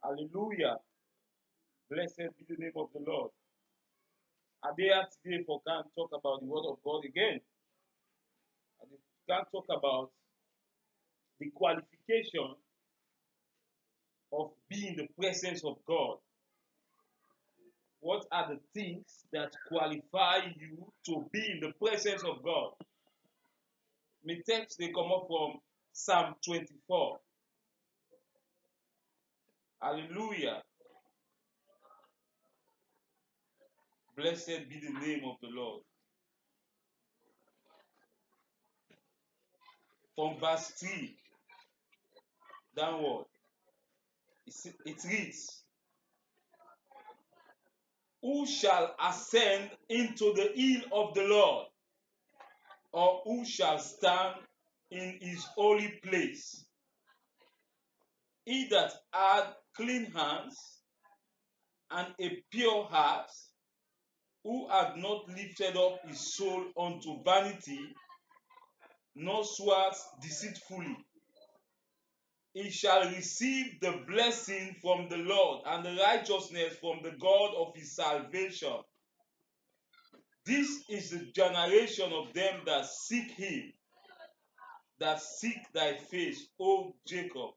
Hallelujah. Blessed be the name of the Lord. Are they here today for can talk about the word of God again? And we can talk about the qualification of being in the presence of God. What are the things that qualify you to be in the presence of God? My text they come up from Psalm 24. Hallelujah. Blessed be the name of the Lord. From verse 3 downward, it reads, who shall ascend into the hill of the Lord? Or who shall stand in his holy place? He that had clean hands and a pure heart, who had not lifted up his soul unto vanity, nor swears deceitfully, he shall receive the blessing from the Lord and the righteousness from the God of his salvation. This is the generation of them that seek him, that seek thy face, O Jacob.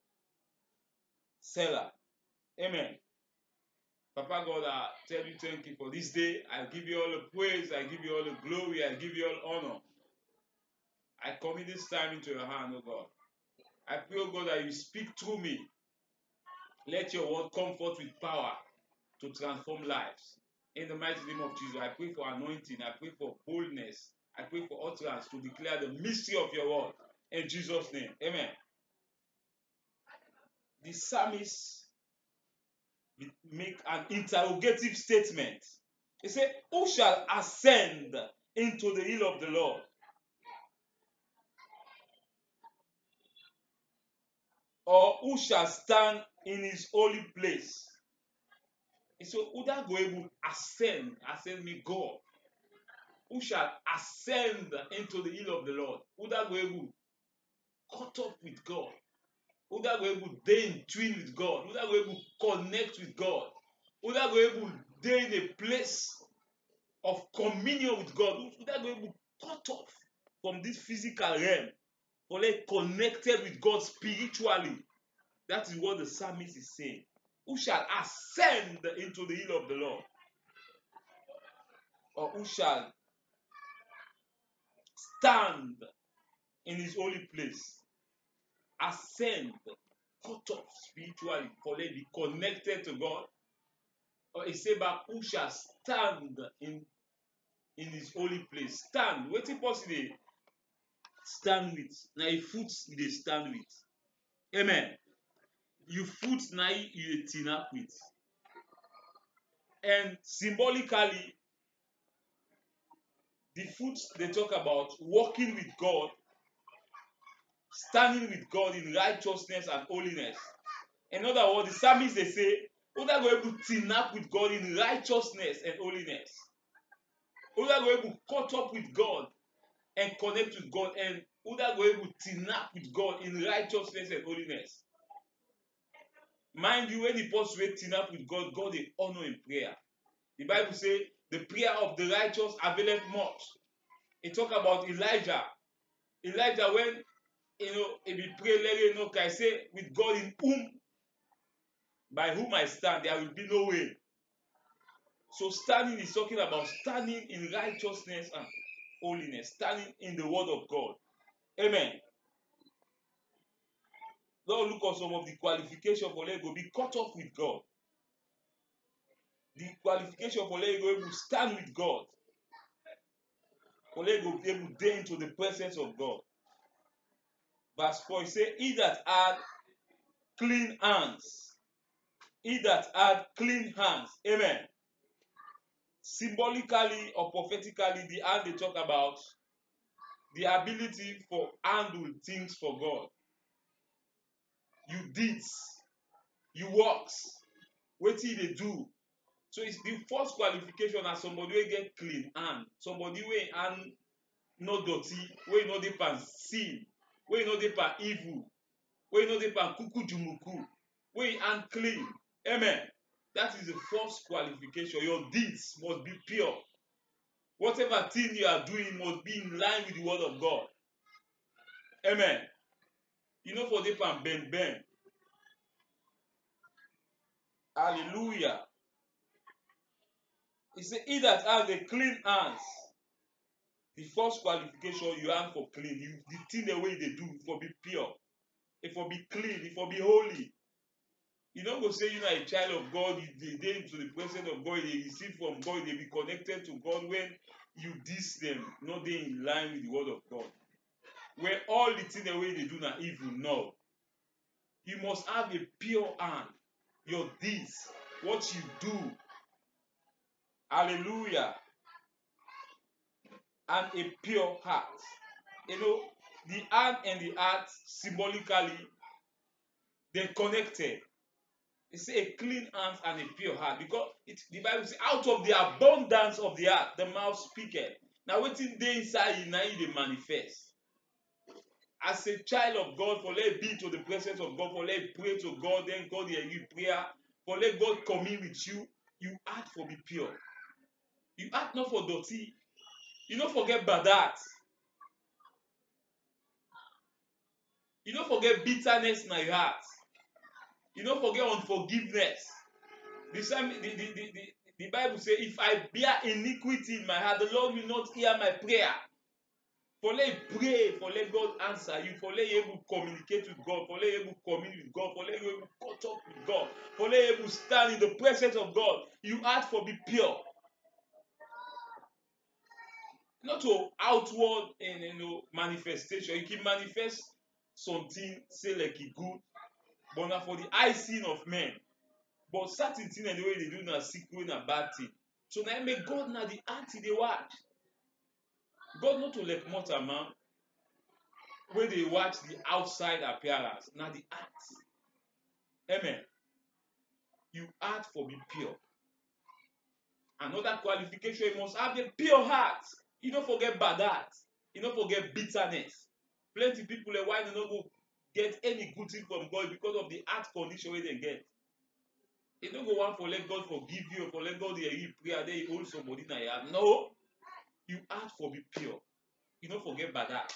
Selah. Amen. Papa God, I tell you thank you for this day. I give you all the praise. I give you all the glory. I give you all honor. I commit this time into your hand, O God. I pray, O God, that you speak through me. Let your word come forth with power to transform lives. In the mighty name of Jesus, I pray for anointing. I pray for boldness. I pray for utterance to declare the mystery of your word. In Jesus' name. Amen. The psalmist make an interrogative statement. He said, who shall ascend into the hill of the Lord? Or who shall stand in his holy place? He said, who that go able ascend me God? Who shall ascend into the hill of the Lord? Who that go able caught up with God? Who that go able day in tune with God? Who that go able connect with God? Who that go able day in a place of communion with God? Who that go able cut off from this physical realm, for like connected with God spiritually? That is what the psalmist is saying. Who shall ascend into the hill of the Lord? Or who shall stand in his holy place? Ascend, cut off spiritually, for like be connected to God. Or he say back, who shall stand in his holy place? Stand. Wetin person dey stand with? Na your foot you dey stand with. Amen. Your foot na you dey tinap with. And symbolically, the foot they talk about walking with God, standing with God in righteousness and holiness. In other words, the psalmist they say, who that go able to tinap with God in righteousness and holiness? Who that go able to cut up with God and connect with God, and who that go able to tinap with God in righteousness and holiness? Mind you, when the person wey tinap with God, God dey honor in prayer. The Bible say, the prayer of the righteous availeth much. It talk about Elijah. Elijah, when he be pray, I say, with God in whom, by whom I stand, there will be no way. So standing is talking about standing in righteousness and holiness, standing in the word of God. Amen. Lord, look at some of the qualifications for let go be cut off with God. The qualification for let go able to stand with God. For let go be able to get into the presence of God. Verse 4, it says, he that had clean hands. He that had clean hands. Amen. Symbolically or prophetically, the hand they talk about the ability for handle things for God. You deeds, you works, wetin they do. So it's the first qualification as somebody wey get clean hand, somebody wey hand no dirty, wey no dey pan sin, wey no dey pan evil, wey no dey pan kuku jumuku, wey hand clean. Amen. That is the first qualification. Your deeds must be pure. Whatever thing you are doing must be in line with the word of God. Amen. You know, for the pan ben. Hallelujah. He said, he that has a clean hands, the first qualification you have for clean, the thing the way they do, for be pure, it for be clean, it for be holy. You don't go say you are a child of God, they into the presence of God, they receive from God, they be connected to God when you diss them, not they in line with the word of God. Where all the things the way they do now evil, no. You must have a pure hand. Your deeds, what you do. Hallelujah. And a pure heart. You know, the hand and the heart symbolically, they're connected. It's a clean hands and a pure heart. Because the Bible says, out of the abundance of the heart, the mouth speaketh. Now, waiting there inside you, now they manifest. As a child of God, for let be to the presence of God, for let pray to God, then God hear you prayer, for let God come in with you, you act for be pure. You act not for dirty. You don't forget bad that. You don't forget bitterness in your heart. You don't forget unforgiveness. The Bible says, if I bear iniquity in my heart, the Lord will not hear my prayer. For let pray, for let God answer you, for let you able to communicate with God, for let you able to commune with God, for let you able to catch up with God, for let you able to stand in the presence of God. You ask for be pure. Not to outward and manifestation. You can manifest something, say like it good, but not for the eye seen of men. But certain thing and the way they do na secret na bad thing. So now make God na the heart they watch. God not to let mortal man where they watch the outside appearance, na the heart. Amen. You heart for be pure. Another qualification, you must have a pure heart. You don't forget bad heart. You don't forget bitterness. Plenty people why they don't go get any good thing from God because of the heart condition where they get. You don't go want for let God forgive you or for let God hear you prayer, then you hold somebody in your heart. No. You heart for be pure. You don't forget bad heart.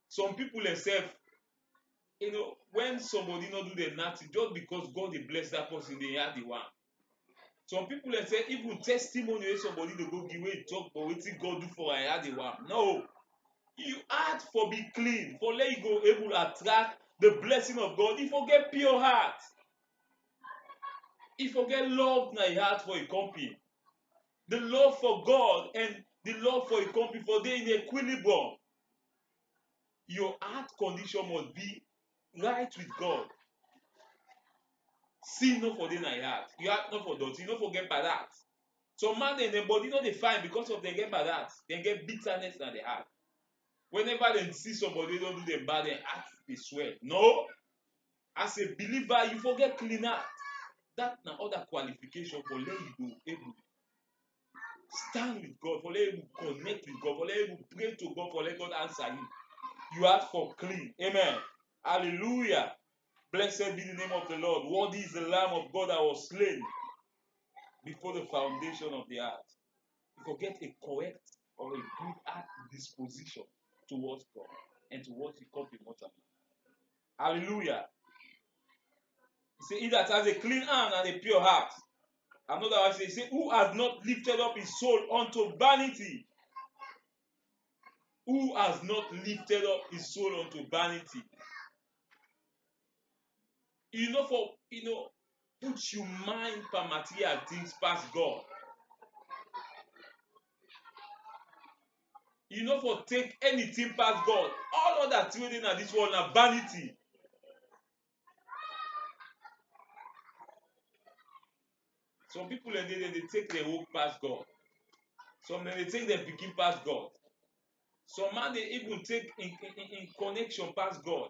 Some people themselves, when somebody not do the nothing, just because God they bless that person, they are the one. Some people they say even testimony wey somebody dey go give wey talk but wetin God do for I had the one. No. You heart for be clean, for let you go able to attract the blessing of God. You forget pure heart. You forget love na your heart for a company. The love for God and the love for a company for they in equilibrium. Your heart condition must be right with God. Sin no for dey na your heart. Your heart not for dirty. You no forget bad heart. Some man in their body they find because of they get bad heart. They get bitterness in their heart. Whenever they see somebody don't do them bad, they act they sweat. No. As a believer, you forget clean heart. That na other qualification for let you go able stand with God, for let you connect with God, for let you pray to God, for let God answer you. You ask for clean. Amen. Hallelujah. Blessed be the name of the Lord. Worthy is the Lamb of God that was slain before the foundation of the earth. You forget a correct or a good heart disposition towards God and towards the company. Hallelujah. He said, he that has a clean hand and a pure heart. Another one says, who has not lifted up his soul unto vanity? Who has not lifted up his soul unto vanity? Put your mind per material things past God. For take anything past God. All other trading at this world are vanity. Some people they take their work past God. Some they take their picking past God. Some man they even take in connection past God.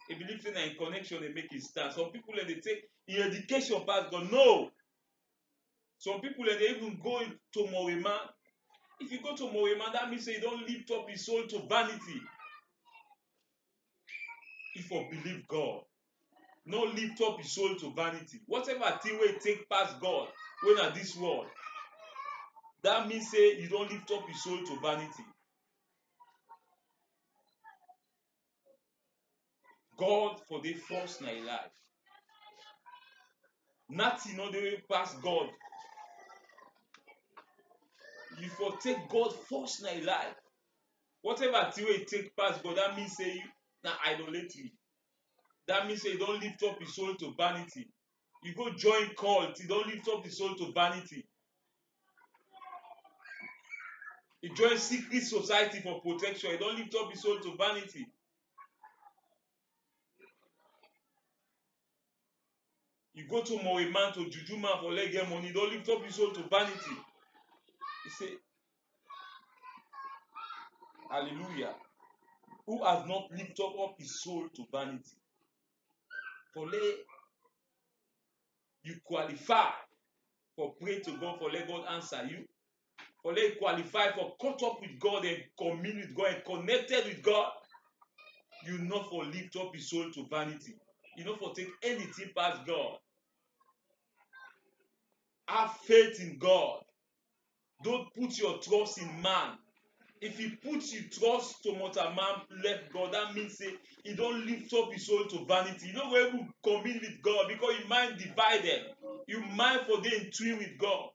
They believe in connection they make it stand. Some people they take in education past God. No. Some people they even go to Morima. If you go to Morima, that means you don't lift up his soul to vanity. If you believe God. no lift up his soul to vanity. Whatever thing wey take pass God wey na this world, that means say you don't lift up his soul to vanity. God for the force na your life. Nothing no dey pass God. You for take God first na your life. Whatever thing wey take pass God, that means say you na idolatry. That means say you don't lift up his soul to vanity. You go join cult, you don't lift up the soul to vanity. You join secret society for protection, you don't lift up his soul to vanity. You go to Moriman, to Juju man for let get money, you don't lift up his soul to vanity. You say, hallelujah. Who has not lifted up his soul to vanity? For let you qualify for pray to God, for let God answer you. For let you qualify for caught up with God and commune with God and connected with God. You not for lift up his soul to vanity. You not for take anything past God. Have faith in God. Don't put your trust in man. If he puts your trust to what a man left God, that means say he don't lift up his soul to vanity. You know where you commune with God because your mind divided. Your mind for the in tune with God.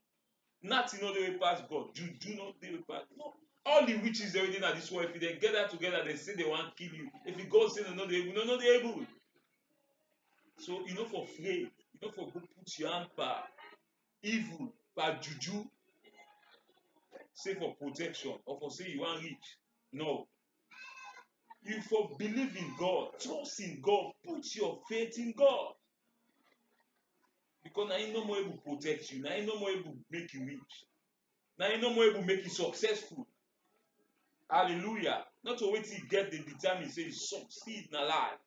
Nothing no dey pass God. You do not dey pass. No. All the witches everything at this world, if they gather together, they say they want to kill you. If you God say no, they able, no, they able. So you know for afraid, you know for go put your hand per evil, per juju, say for protection, or for say you want reach. No. You for believe in God, trust in God, put your faith in God. Because now he no more able to protect you, now he no more able to make you rich. Now he no more able to make you successful. Hallelujah. Not to wait till you get the determined say you succeed in a life.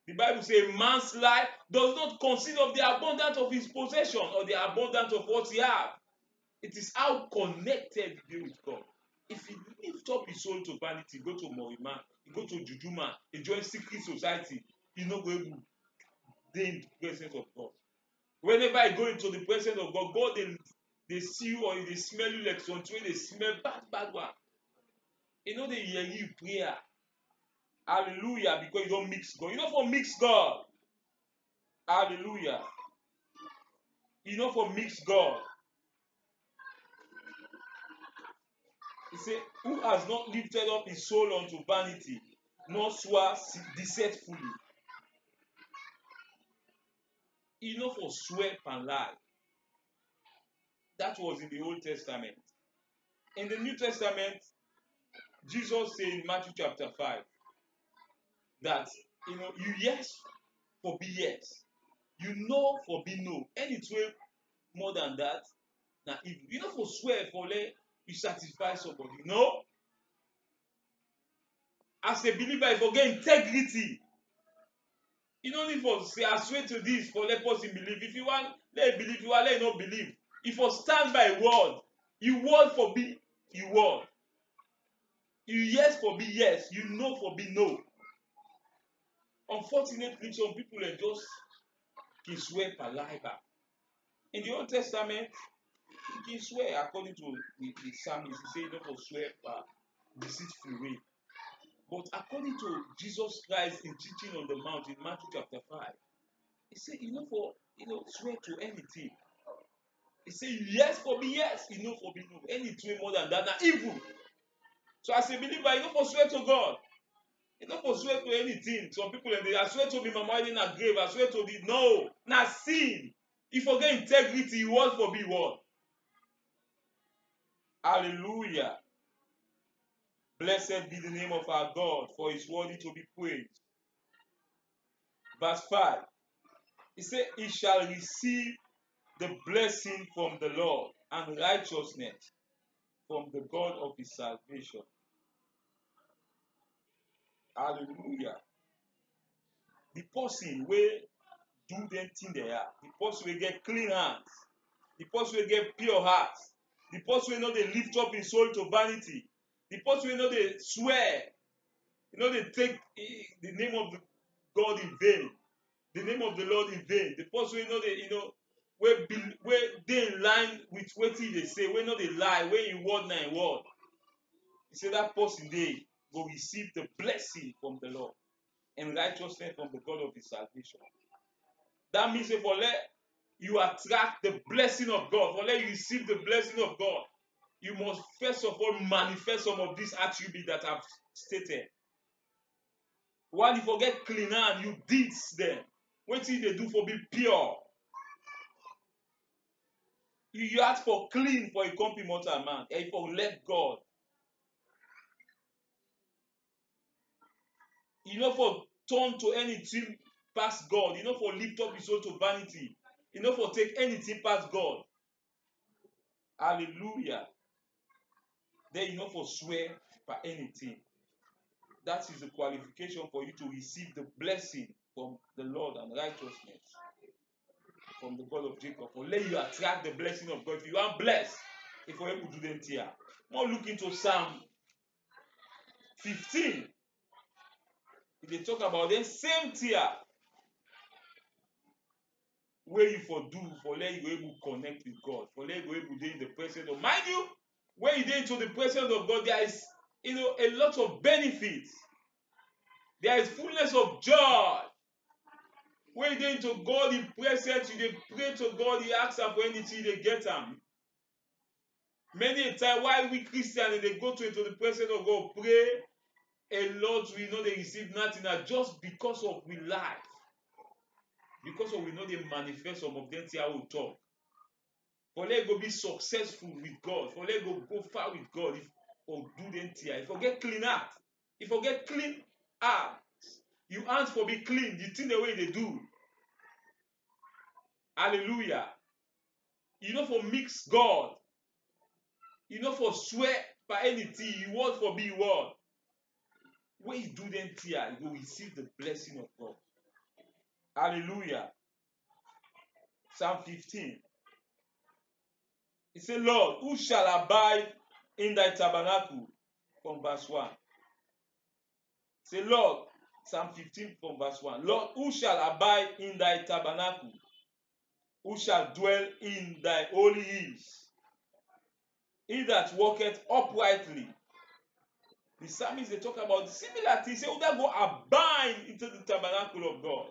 The Bible says man's life does not consist of the abundance of his possession or the abundance of what he has. It is how connected you be with God. If you lift up his soul to vanity, go to Moriman, you go to Juju man, you join secret society, you no go able to dey in the presence of God. Whenever you go into the presence of God, God they see you or they smell you like something wey they smell bad one. You know they hear you prayer. Hallelujah, because you don't mix God. You know for mix God. Hallelujah. You know for mix God. He said, who has not lifted up his soul unto vanity, nor swear deceitfully. You know for swear and lie. That was in the Old Testament. In the New Testament, Jesus said in Matthew chapter 5 that you yes for be yes. You know for be no. Anything more than that, now evil. You know for swear for let you satisfy somebody. No. As a believer, you forget integrity. You don't need for say I swear to this for let person believe. If you want, let believe, you want let not believe. If you stand by word, you word for be you word. You yes for be yes, you no for be no. Unfortunately, some people are just can swear per lie back. In the Old Testament, you can swear according to the psalmist. He say you don't for swear per deceitful way. But according to Jesus Christ in teaching on the mount in Matthew chapter 5, he said, for swear to anything. He said, yes for be yes, for be no. Anything more than that, now evil. So as a believer, for swear to God. For swear to anything. Some people they swear to me, mama in a grave. I swear to the no, not sin. You forget integrity, word for be word. Hallelujah. Blessed be the name of our God, for his worthy to be praised. Verse 5. He said, he shall receive the blessing from the Lord and righteousness from the God of his salvation. Hallelujah. The person will do them thing they are. The person will get clean hands. The person will get pure hearts. The person will know they lift up his soul to vanity. The person will know they swear. They take the name of God in vain. the name of the Lord in vain. The person where they in line with what they say, where not they lie, where in word na in word. He said that person they will receive the blessing from the Lord and righteousness from the God of his salvation. That means for let you attract the blessing of God, for let you receive the blessing of God, you must first of all manifest some of these attributes that I've stated. While you forget clean hand, you deeds them. What did they do for be pure? You ask for clean for a complete mortal man, and you for let God. You know for turn to anything past God. You know for lift up his soul to vanity. You know for take anything past God. Hallelujah. Then you know for swear by anything. That is the qualification for you to receive the blessing from the Lord and righteousness from the God of Jacob. For let you attract the blessing of God. If you are blessed, if you're able to do them here. More look into Psalm 15. If they talk about the same tier where you for do, for let you able to connect with God, for let you able to be in the presence of, mind you, when you get into the presence of God, there is a lot of benefits. There is fullness of joy. When you get into God in presence, you pray to God, you ask for anything, they get them. Many a time while we Christians they go into the presence of God, pray a lot, we know they receive nothing, just because of we life. Because of we know they manifest some of them here we talk. For let go be successful with God. For let go far with God. If or do them here. If you get clean heart. If you get clean heart. You ask for be clean. The thing the way they do. Hallelujah. You know for mix God. You know for swear by anything. You want for be word. When you do them here, you will receive the blessing of God. Hallelujah. Psalm 15. He said, Lord, who shall abide in thy tabernacle? From verse 1. Say, Lord, Psalm 15 from verse 1. Lord, who shall abide in thy tabernacle? Who shall dwell in thy holy hills? He that walketh uprightly. The psalmist they talk about the similar things. Say, who that go abide into the tabernacle of God?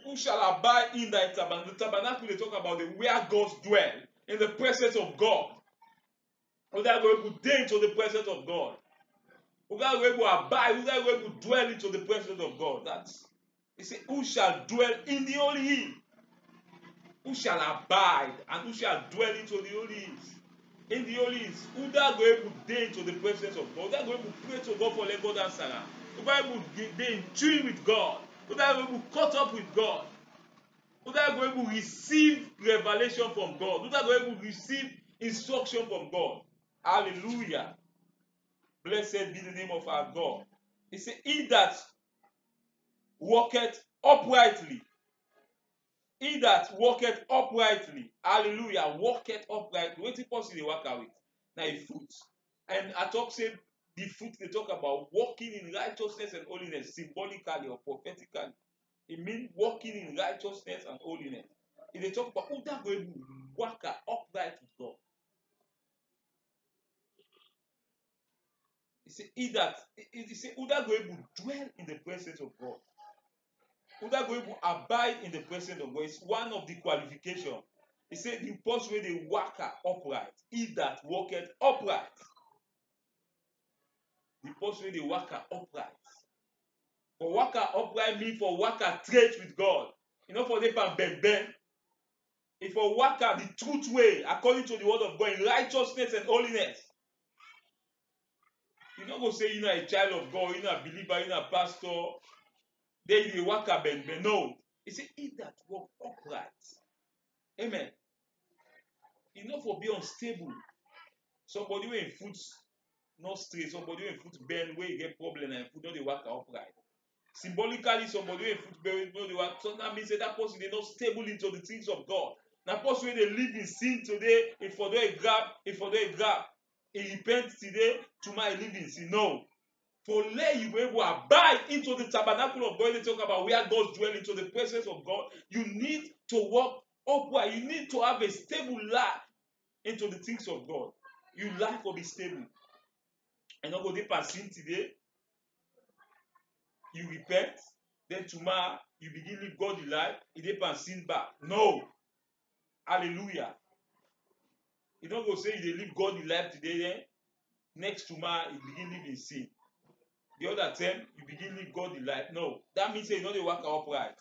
Who shall abide in thy tabernacle? The tabernacle they talk about the where God dwell in the presence of God. Who that go able to day into the presence of God? Who that go able to abide? Who that go able to dwell into the presence of God? That's he said, who shall dwell in the holy hill? Who shall abide and who shall dwell into the holy hills? In the holy hills, who that go able to day into the presence of God? Who that go able to pray to God for let God answer her? Who that able to day in tune with God? Who that go able to cut up with God? Who that go able to receive revelation from God? Who that go able to receive instruction from God? Hallelujah. Blessed be the name of our God. He said, he that walketh uprightly. He that walketh uprightly. Hallelujah. Walketh uprightly. What is possible they walk with? Now a foot. And I talk say the foot they talk about walking in righteousness and holiness symbolically or prophetically. It means walking in righteousness and holiness. If they talk about who that going to walk upright with God. He said, who that going to dwell in the presence of God. Who that going to abide in the presence of God. It's one of the qualifications. He said, the post where they walk upright. He that walketh upright. The post where they walk upright. For walk upright means for walk straight with God. You know, for them bend. If for walk the truth way, according to the word of God, in righteousness and holiness. You don't go say you're not a child of God, you're not a believer, you're not a pastor. Then you walk bend. No. He said, he that walk upright. Amen. You know for be unstable. Somebody who in foot not straight, somebody who in foot bend, where you get problem and foot not they walk upright. Symbolically, somebody who in foot bend, no they walk. So that means that person they not stable into the things of God. Now person where they live in sin today, if for they grab, he repent today, tomorrow he live in sin. No. For let you be able to abide into the tabernacle of God. They talk about where God dwells, into the presence of God. You need to walk upright. You need to have a stable life into the things of God. Your life will be stable. And not go deep and sin today. You repent. Then tomorrow you begin live God's life. You deep and sin back. No. Hallelujah. You don't go say you live God's life today. Then next tomorrow you begin live in sin. The other time you begin live God's life. No. That means you know they work upright.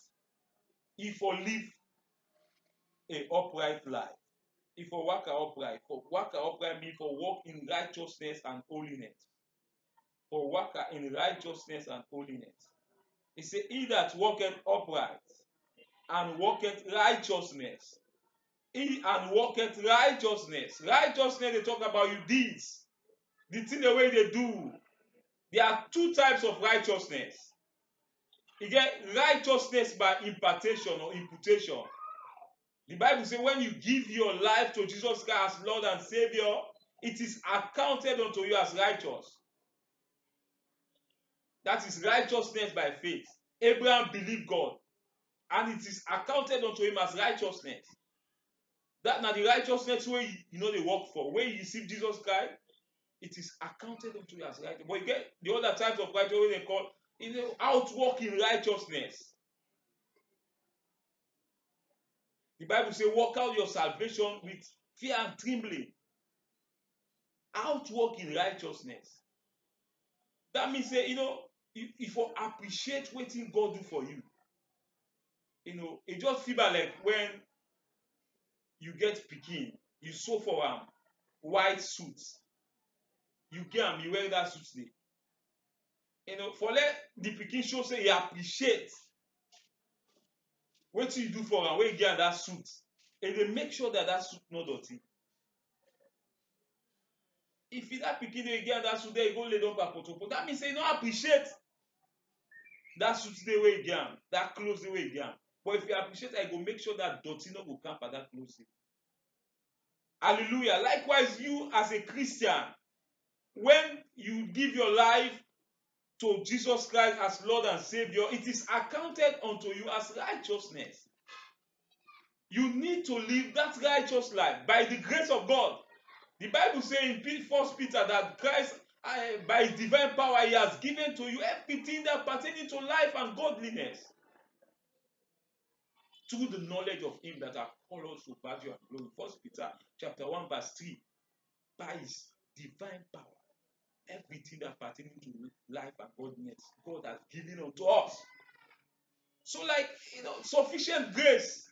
If you live an upright life. If you walk upright. For walk upright means for walk in righteousness and holiness. For walk in righteousness and holiness. He said, he that walketh upright and walketh righteousness. He and walketh righteousness. Righteousness, they talk about your deeds. The thing the way they do. There are two types of righteousness. You get righteousness by impartation or imputation. The Bible says when you give your life to Jesus Christ as Lord and Savior, it is accounted unto you as righteous. That is righteousness by faith. Abraham believed God, and it is accounted unto him as righteousness. That now the righteousness where you know they work for, where you receive Jesus Christ, it is accounted unto you as righteous. But you get the other types of righteousness they call outwork in righteousness. The Bible says, work out your salvation with fear and trembling. Outwork in righteousness. That means, if you appreciate what God do for you, it just feel like when you get pikin, you sew for white suits. You get them, you wear that suit today. For let the pikin show say he appreciate what you do for am, when you get that suit, and they make sure that suit no dirty. If that pikin dey get that suit there, you go lay down papotopo, that means say you no appreciate that suit dey wey you get am, that clothes dey wey you get am. But if you appreciate am, you go make sure that dirty no go camp at that clothes. Hallelujah. Likewise, you as a Christian, when you give your life to Jesus Christ as Lord and Savior, it is accounted unto you as righteousness. You need to live that righteous life by the grace of God. The Bible says in 1 Peter that Christ, by his divine power, he has given to you everything that pertains to life and godliness. Through the knowledge of him that hath called us to virtue and glory. 1 Peter chapter 1 verse 3. By his divine power, everything that pertains to life and godliness, God has given unto us. So sufficient grace.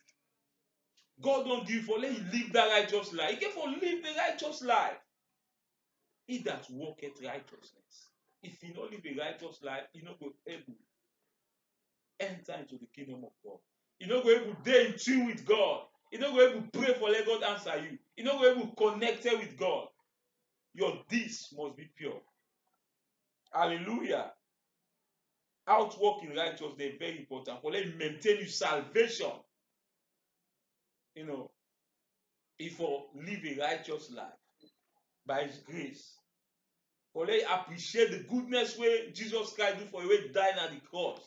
God don't give for let you live that righteous life. He gave for live the righteous life. He that walketh righteousness. If you don't live a righteous life, you not go able enter into the kingdom of God. You not go able stay in tune with God. You not go able pray for let God answer you. You not go able connected with God. Your deeds must be pure. Hallelujah. Outwork in righteousness is very important. For let you maintain your salvation. If you live a righteous life by his grace. For let you appreciate the goodness where Jesus Christ do for you, where he died at the cross.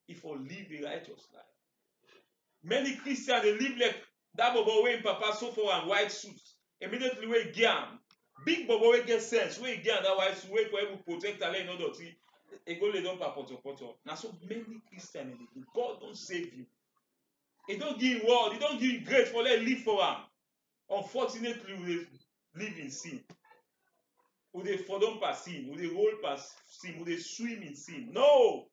If you live a righteous life. Many Christians, they live like that bobo wey papa so for and white suit. Immediately wey get am. Big bobo wey get sense, wey get am that white suit, wey for able protect and let no dirty. He go lay down pa poto. Now so many Christians dey do. God don't save you. He don't give you word. He don't give you grace for let live for am. Unfortunately, we live in sin. We dey fall down past sin. We dey roll past sin. We dey swim in sin. No.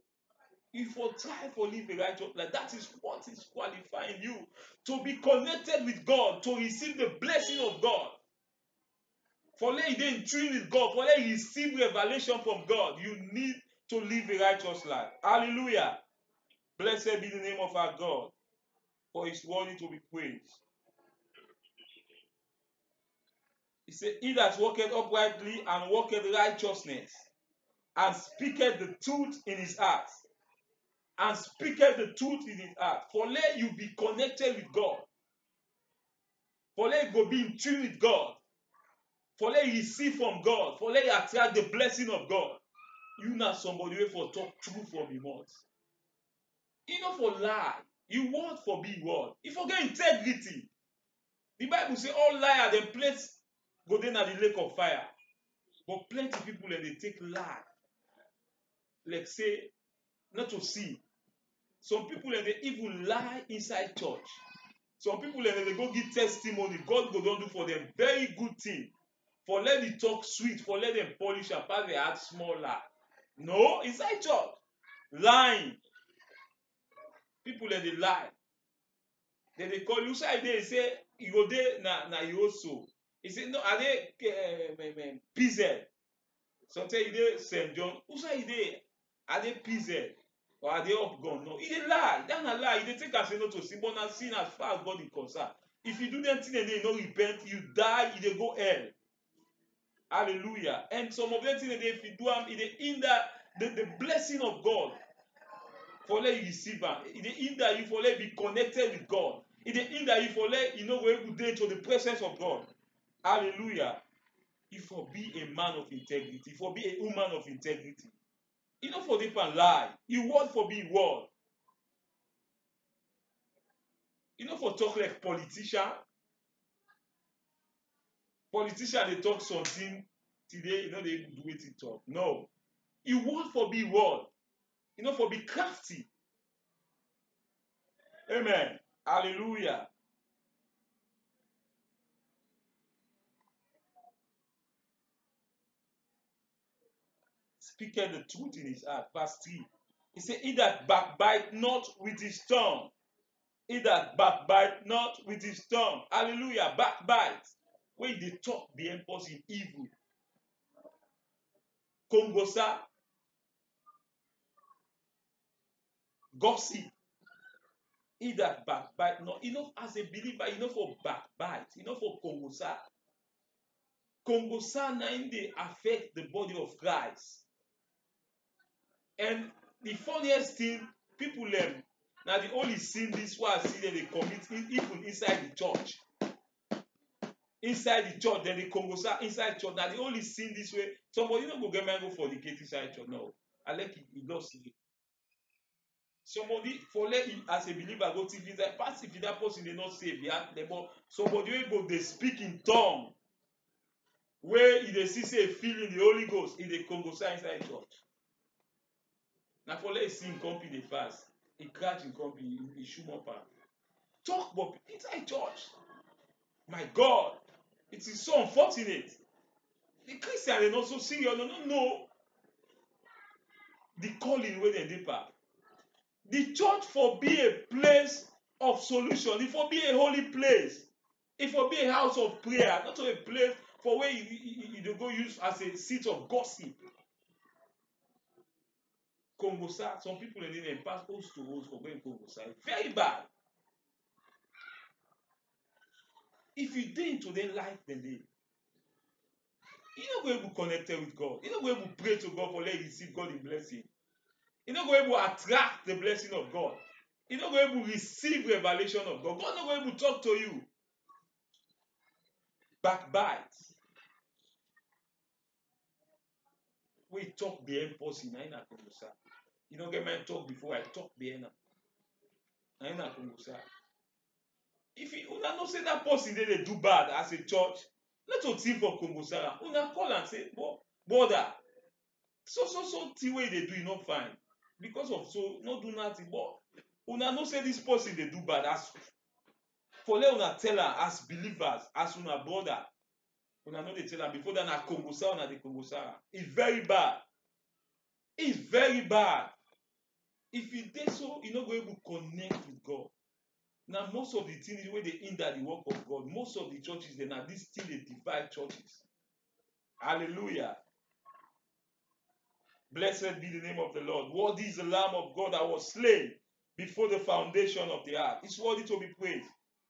If you try for live a righteous life, that is what is qualifying you to be connected with God, to receive the blessing of God. For let you dey in tune with God, for let you receive revelation from God, you need to live a righteous life. Hallelujah. Blessed be the name of our God, for his worthy to be praised. He said, he that walketh uprightly and walketh righteousness, and speaketh the truth in his heart, and speaketh the truth in his heart. For let you be connected with God. For let you go be in tune with God. For let you receive from God. For let you attract the blessing of God. you not somebody wey for talk true from your mouth. You no for lie. You word for be word. You forget integrity. The Bible say all liar dem place go dey na the lake of fire. But plenty people dem dey take lie. Like say not to see. Some people dem dey even lie inside church. Some people dem dey go give testimony. God go don do for them very good thing. For let the talk sweet, for let them polish and pass the heart small lie. No, inside church. Lying. People dem dey lie. Dem dey call you side dey say you go dey na you also. He say no, are they PZ? Some say you dey St. John. Who say you dey? Are they PZ? Or are they upgone? No, he dey lie. That na lie. He dey take am say no to sin, but na sin as far as God is concerned. If you do them thing and they no repent, you die, you dey go hell. Hallelujah. And some of them things if you do them, it hinder the blessing of God. For let you receive am. It hinder you for let be connected with God. It hinder you for let you know where you go to the presence of God. Hallelujah. If for be a man of integrity, if for be a woman of integrity. You know for different lie. You word for be word. You know for talk like politician. Politician they talk something today, you know they do it talk. No. You word for be word. You know for be crafty. Amen. Hallelujah. Speaketh the truth in his heart. Verse 3. He said, he that backbite not with his tongue. He that backbite not with his tongue. Hallelujah. Backbite. When they talk the impulse in evil. Kongosa. Gossip. He that backbite not. You know, as a believer, you know for backbite. You know for Kongosa. Kongosa now they affect the body of Christ. And the funniest thing, people them now the only sin this one see that they commit even inside the church. Inside the church, then they congosa inside church. Now the only sin this way. Somebody don't go get man go fornicate inside church. No. I like it lost it. Somebody for let him as a believer go to visit pass if that person they not save yeah. But somebody will go they speak in tongue. Where if they see say feeling the Holy Ghost in the congosa inside church. Now for let see him company fast. He catch in company, he shoot up and talk but inside church. My God, it is so unfortunate. The Christian they not so serious, no know the calling where they deeper. The church for be a place of solution, it for be a holy place, it for be a house of prayer, not a place for where you go use as a seat of gossip. Kongosa, some people in the pass host to host for going Kongosa. Very bad. If you dey into their life, then they you no go able connected with God. You no go able pray to God for let you receive God in blessing. You no go able attract the blessing of God. You no go able receive revelation of God. God no go able talk to you. Backbite. We talk behind person. Na ina kongosa. You no get my talk before I talk behind am. Na ina kongosa. If you una know say that person they do bad as a church, not to think for kongosa. Una call and say, brother, so thing wey they do you not fine because of so not do nothing. But una know say this person they do bad as for let una tell her as believers as una brother. Una know they tell am before that na kongosa una dey kongosa. It's very bad. It's very bad. If you dey so, you no go able connect with God. Now most of the things wey dey hinder the work of God, most of the churches they na this thing dey divide churches. Hallelujah. Blessed be the name of the Lord. Worthy is the Lamb of God that was slain before the foundation of the earth. It's worthy to be praised.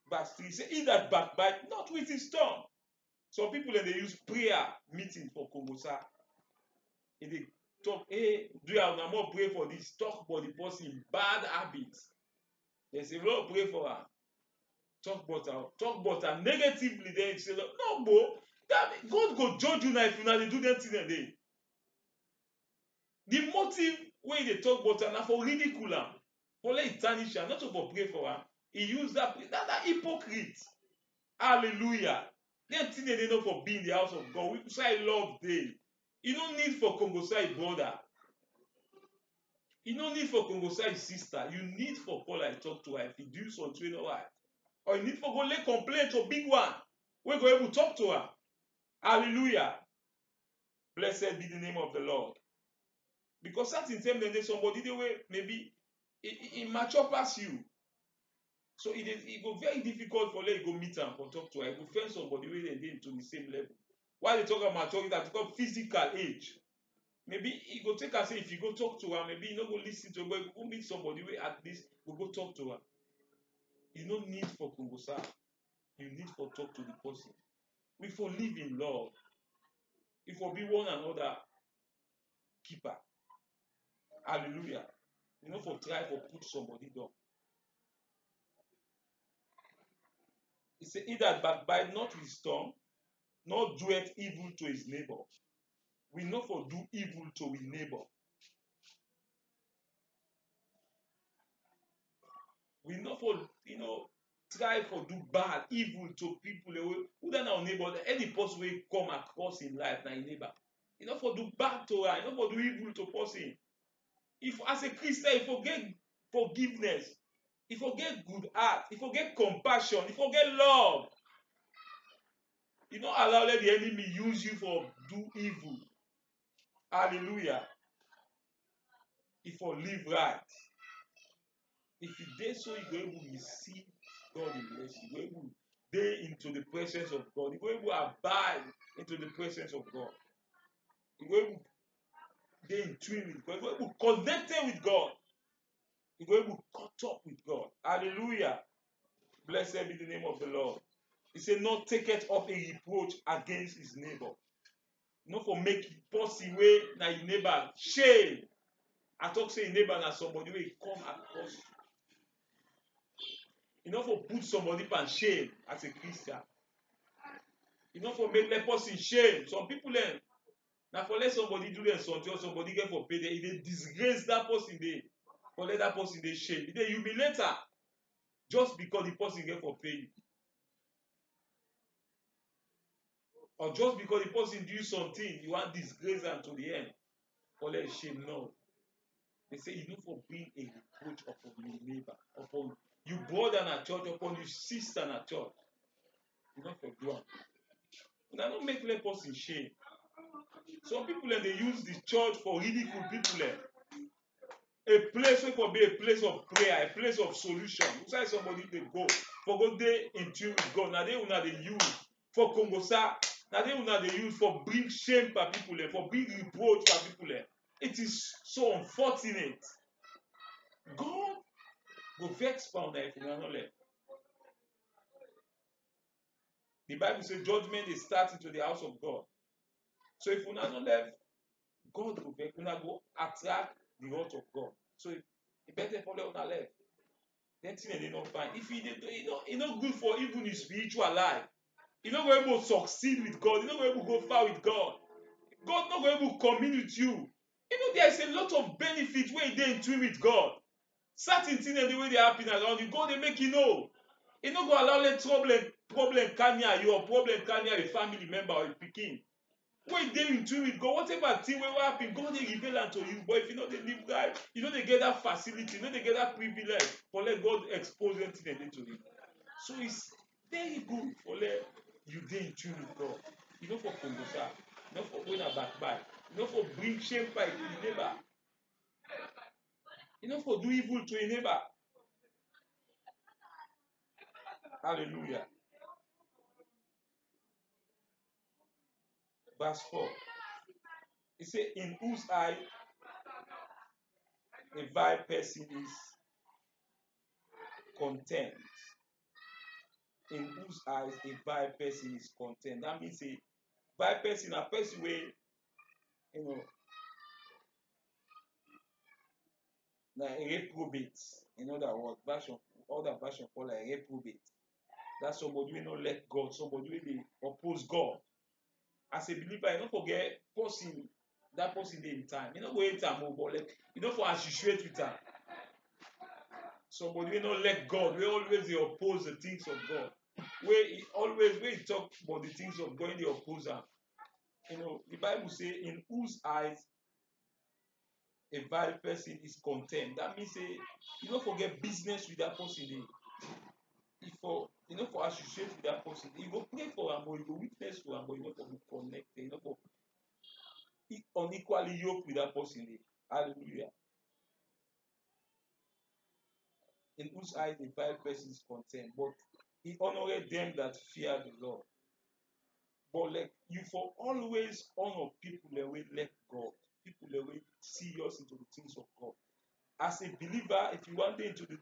Verse 3 say, he that backbite not with his tongue. Some people they use prayer meeting for kongosa. If they talk, hey, do you have more pray for this? Talk about the person bad habits. They say, Lord, pray for her. Talk about her negatively. Then you say, no, bro, God go judge you now if you now do that thing a day. The motive wey they talk about am na for ridicule am, for let e tarnish am, not to for pray for am. He use that hypocrite. Hallelujah. Dem thing they know for be in the house of God. We say love dey. You no need for Kongosai brother. You no need for Kongosai sister. You need for call and talk to her if you do something you know right. Or you need for go lay complaint to big one. We go able to talk to her. Hallelujah. Blessed be the name of the Lord. Because certain time then somebody the way maybe he mature past you. So it go very difficult for you go meet am for talk to her. You go find somebody wey dey into the same level. Why they talk about maturity, that called physical age. Maybe he go take her say if you go talk to her, maybe you no go listen to her, but you go meet somebody wey at least go talk to her. You no need for Kongosa. You need for talk to the person. We for live in love. We for be one another keeper. Hallelujah. You know for try for put somebody down. He said, he that backbite not with his tongue, nor doeth evil to his neighbor. We not for do evil to his neighbor. We not for, try for do bad, evil to people. Who than our neighbor, any person will come across in life, na neighbor. You not for do bad to her, you not for do evil to person. If as a Christian, you forget forgiveness, you forget good heart, you forget compassion, you forget love. You don't allow let the enemy use you for do evil. Hallelujah. If you live right. If you dare so, you go able to receive God in blessing. You go able to dare into the presence of God. You go able to abide into the presence of God. You go able to dare in tune with God. You go able to connect with God. You go able to cut up with God. Hallelujah. Blessed be the name of the Lord. He said, not taketh up a reproach against his neighbor. Not for make person way na your neighbor shame. I talk say neighbor na somebody wey come across you. You know for put somebody on shame as a Christian. You know for make that person shame. Some people then now for let somebody do them something or somebody get for pay, they disgrace that person they for let that person they shame. They humiliate her just because the person get for pay you. Or just because the person do something, you want disgrace them to the end. For let shame. No. They say you know for being a reproach upon your neighbor, upon you brother in a church, upon your sister in a church. You know for do. Now don't make that person shame. Some people they use the church for ridicule people. A place where could be a place of prayer, a place of solution. Inside somebody they go for go they in tune with God. Now they use for Kongosa. Now they use for bring shame for people, for bring reproach for people. It is so unfortunate. God will vex found if you not left. The Bible says judgment is starting to the house of God. So if you not left, God will vex. You not go attract the wrath of God. So it better follow on left. Then thing they not find. If you not good for even his spiritual life. You not going able to succeed with God. You not going able to go far with God. God not going able to commune with you. There is a lot of benefit where they in tune with God. Certain things the way they happen around you, God they make you know. You not go allow let problem can near you or problem can near a family member or a pikin. When they in tune with God, whatever thing will happen, God they reveal unto you. But if you know they live right, you know they get that facility, you know they get that privilege for let God expose anything they to you. So it's very good for let you dey in tune with God. You know for Kongosa, you know for going backbite, you know for bring shame by the neighbor. You know for do evil to a neighbor. Hallelujah. Verse 4. He said, in whose eye a vile person is content. In whose eyes a vile person is content. That means a vile person, a person where, like a reprobate. In other words, other version call like a reprobate. That's somebody who not let God, somebody who they oppose God. As a believer, you don't forget person that person dey in time. You no go enter more, but like you no for associate with am. Somebody wey no let God, wey always dey oppose the things of God, wey he talk about the things of God, he dey oppose am. You know, the Bible say, in whose eyes a vile person is contemned. That means say you no forget business with that person dey. If for you no for associate with that person, you go pray for am, but you go witness for am, but you no for be connected, you no for unequally yoked with that person dey. Hallelujah. In whose eyes a vile person is contemned, but he honoureth them that fear the Lord. But like you for always honor people that will let God, people that will serious into the things of God. As a believer, if you want into the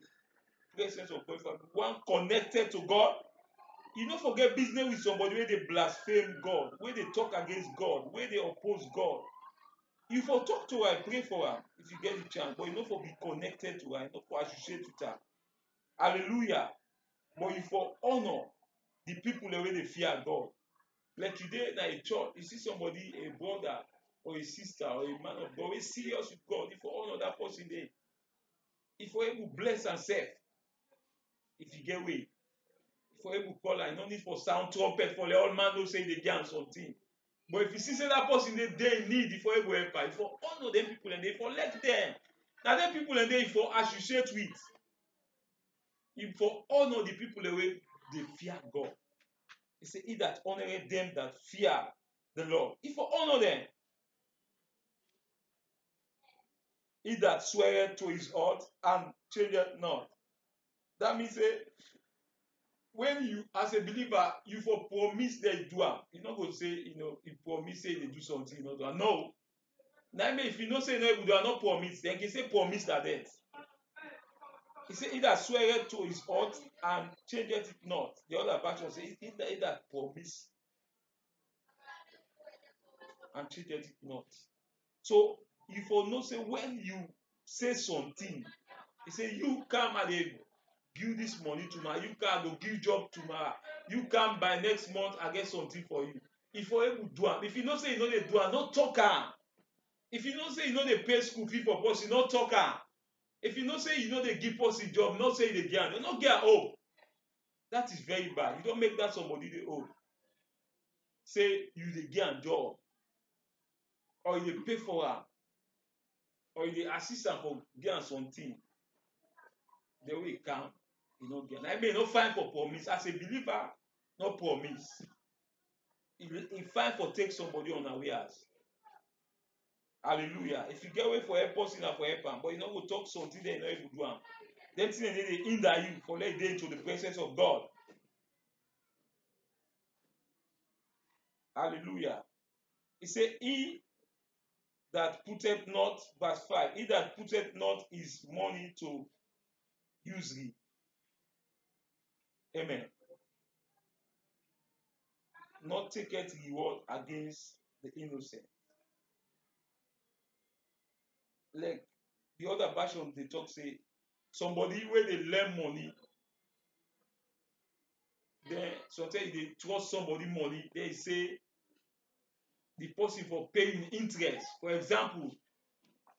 presence of God, if you want connected to God, you don't forget business with somebody where they blaspheme God, where they talk against God, where they oppose God. You for talk to her, pray for her if you get the chance, but you know for be connected to her, you know for associate with her. Hallelujah. But you for honor the people the way they fear God. Like today in a church, you see somebody, a brother or a sister or a man of God, is serious with God. If you honor that person there, if you're able to bless and serve, if you get way, if you're able to call and no need for sound trumpet for the old man no say they get something. But if you see say that person they in need, if you're able to help her, if you honor them people and they for let them. Now them people and they for associate with. If for honor the people the way they fear God. He said, he that honoreth them that fear the Lord. If for honor them, he that sweareth to his oath and changeth not. That means when you, as a believer, you for promise they do am. You not go say, you know, you promise say they do something, you know, do am. No. Now, if you not say no, you do not promise, then you say promise that death. He said, he that sweareth to his oath and changeth it not. The other version says, he that promise and changeth it not. So, you for know say when you say something, he say you come and they give this money tomorrow, you can go give job tomorrow, you come by next month I get something for you. If you're able to do am, if you know say you know they do am, no talk am. If you know say you know they pay school fee for person, no talk am. If you know say you know they give person job, no say they get am, no get hope. That is very bad. You don't make that somebody dey owe. Say you dey get am job, or you dey pay for am, or you dey assist am for get am something. The way e come, you no get. I mean, no fine for promise. As a believer, no promise. E fine for take somebody unawares. Hallelujah. If you get way for help person na for help am, but you no go talk something then you no able do am. Them thing dey hinder you for let dey into the presence of God. Hallelujah. He say, he that putteth not, verse 5, he that putteth not his money to usury. Amen. Not taketh reward against the innocent. Like the other version they talk say, somebody where they lend money, then sometimes they trust somebody money, they say the person for paying interest. For example,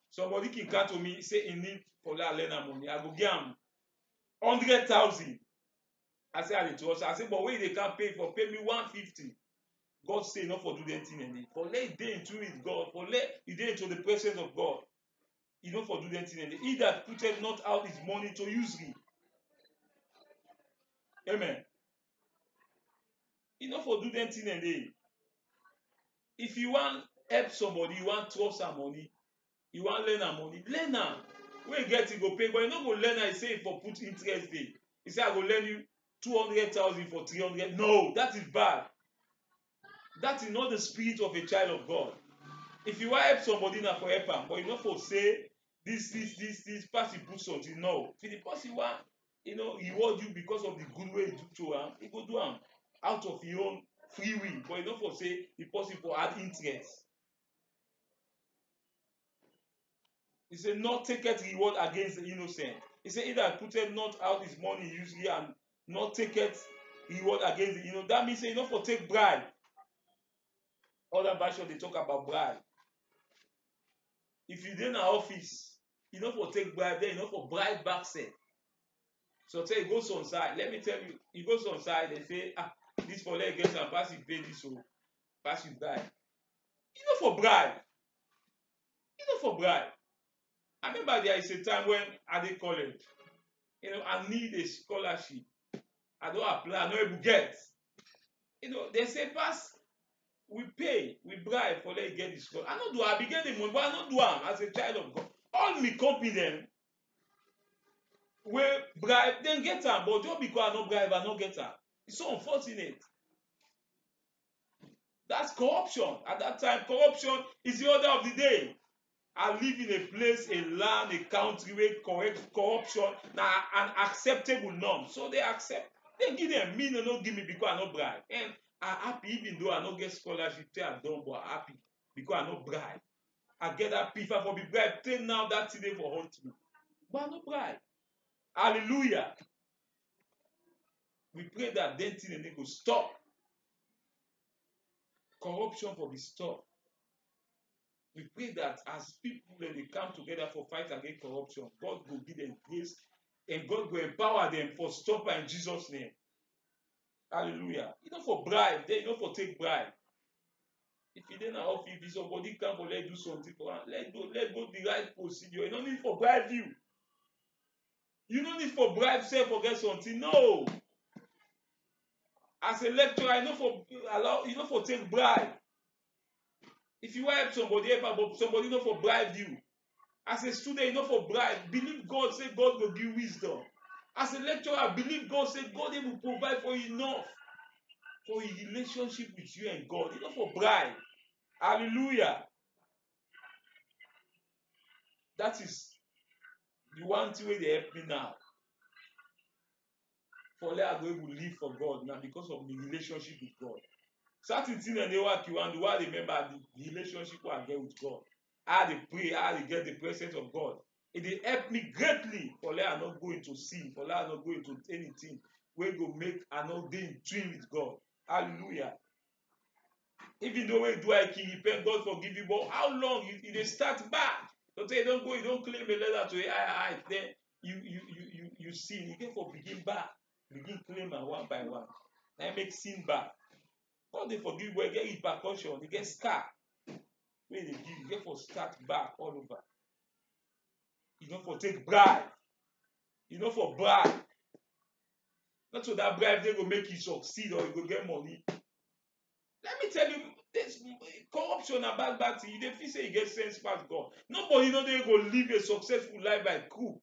somebody can come to me say he need for that lender money, I go give am 100,000. I say I dey trust. I say, but when they can't pay for, pay me 150. God say not for do anything in it. For let dey into it, God. For let you dey into the presence of God. You don't for do anything in it. He that putteth not out his money to usury. Amen. You don't for do anything in it. If you want help somebody, you want trust am money, you want lend am money, lend am. When you get it, go pay. But you no go lend am, say for put interest dey. He say I go lend you 200,000 for 300. No, that is bad. That is not the spirit of a child of God. If you want help somebody now for help am, but you no for say this person put something. No. If the person want, reward you because of the good way you do to am, he go do am out of your own free will. But you no for say the person for add interest. He say not taketh reward against the innocent. He say he that putteth not out his money usually and not taketh reward against the that means say you no for take bribe. Other version they talk about bribe. if you dey in office, you no for take bribe, then you no for bribe back sef. So tell you go some side, let me tell you, you go some side, they say, this for let get am pass you pay this o, pass you bribe. You no for bribe. You no for bribe. I remember there is a time when I dey college, I need a scholarship. I don't apply, I no able get. They say pass, we pay, we bribe for let you get the scholarship. I no do, I be get the money, but I no do am as a child of God. All me company dem wey bribe, dem get am, but just because I no bribe, I no get am. It's so unfortunate. That's corruption. At that time, corruption is the order of the day. I live in a place, a land, a country where corruption na an acceptable norm. So they accept. They give them. Me, they no give me because I no bribe. And I happy even though I no get scholarship, say I don't, but I happy because I no bribe. I get that pifa for be bribe. Till now that today for hunt me. But I no bribe. Hallelujah. We pray that then thing they go stop. Corruption for be stopped. We pray that as people when they come together for fight against corruption, God will give them grace and God will empower them for stop in Jesus' name. Hallelujah. You know for bribe, you know for take bribe. If you didn't offer, if somebody come for let do something for him, let go the right procedure. You don't need for bribe you. You don't need for bribe say forget something. No. As a lecturer, you know for take bribe. If you want help somebody, but somebody not for bribe you. As a student, you know for bribe. Believe God, say God will give wisdom. As a lecturer, believe God, say God will provide for you enough for a relationship with you and God. You know for bribe. Hallelujah. That is the one thing where they help me now. For let I go able to live for God now because of the relationship with God. Certain things that they work you and why remember the relationship I get with God. How they pray, how they get the presence of God. It dey help me greatly for let I not go into sin, for let I not go into anything wey go make I not dey in tune with God. Hallelujah. Even though when you do I king, repent, God forgive you, but how long you dey start back? Don't say you don't go, you don't claim a letter to I, then you sin. You get for begin back, begin claim am one by one. Now make sin back. God dey forgive you, but get repercussion, you get scar. Wey dey give, you get for start back all over. You know for take bribe. You know for bribe. Not so that bribe they go make you succeed or you go get money. Let me tell you, this corruption and bad thing. You dey feel say you get sense past God. Nobody know they go live a successful life by crook.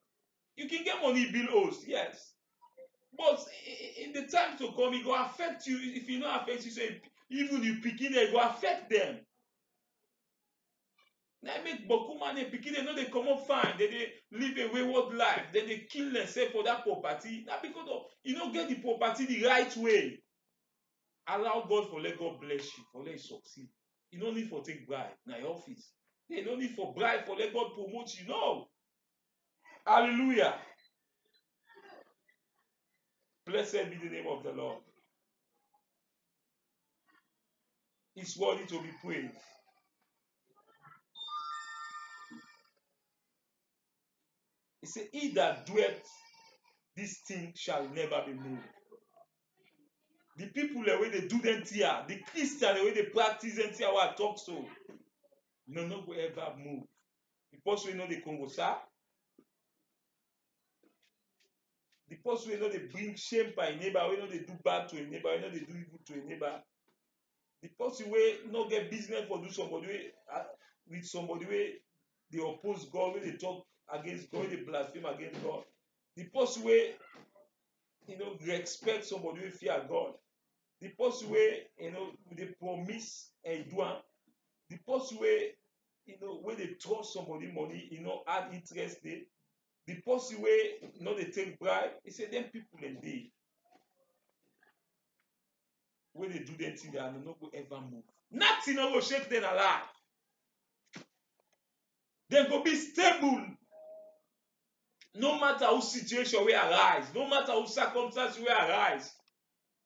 You can get money bill host, yes. But in the time to come, it go affect you. If you not affect you, say even you picking it go affect them. Now make Bokuma and Pikin, they know they come up fine, they live a wayward life, then they kill themselves for that property. Now because of you don't get the property the right way. Allow God for let God bless you, for let you succeed. You don't need for take bribe in your office. You don't need for bribe for let God promote you. No. Hallelujah. Blessed be the name of the Lord. It's worthy to be praised. He said, he that doeth this thing shall never be moved. The people the way they do them here, the Christian the way they practice them here, what I talk so, no will ever move. The person we know they converse, the person we know they bring shame by a neighbor, we know they do bad to a neighbor, we know they do evil to a neighbor. The person we no get business for do somebody with somebody where they oppose God, where they talk against God, where they blaspheme against God. The person where they expect somebody who fear God. The person where they promise and do am. The person where where they trust somebody money, add interest there. The person where they take bribe. He say them people and they where they do them thing that no go ever move. Nothing no go shake them alive. They go be stable. No matter whose situation will arise, no matter whose circumstance will arise,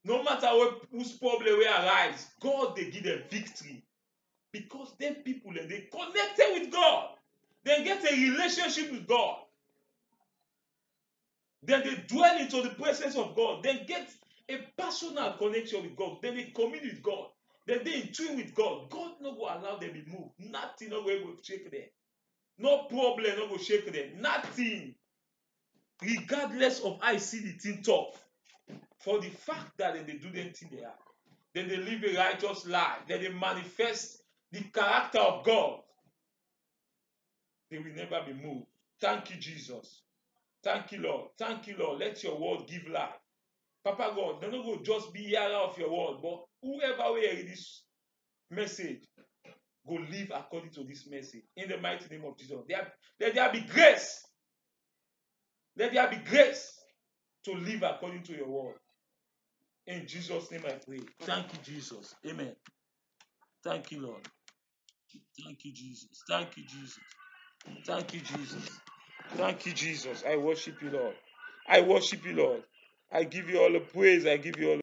no matter whose problem will arise, God they give them victory. Because them people and they connected with God. They get a relationship with God. Then they dwell into the presence of God. They get a personal connection with God. Then they commune with God. Then they in tune with God. God no go allow them to move. Nothing no go able to shake them. No problem no go shake them. Nothing. Regardless of how I see the thing tough. For the fact that they do the thing they are. Then they live a righteous life. Then they manifest the character of God. They will never be moved. Thank you, Jesus. Thank you, Lord. Thank you, Lord. Let your word give life. Papa God, don't go just be hearer of your word, but whoever will hear this message, go live according to this message. In the mighty name of Jesus. Let there be grace. Let there be grace to live according to your word. In Jesus' name I pray. Thank you, Jesus. Amen. Thank you, Lord. Thank you, Jesus. Thank you, Jesus. Thank you, Jesus. Thank you, Jesus. I worship you, Lord. I worship you, Lord. I give you all the praise. I give you all the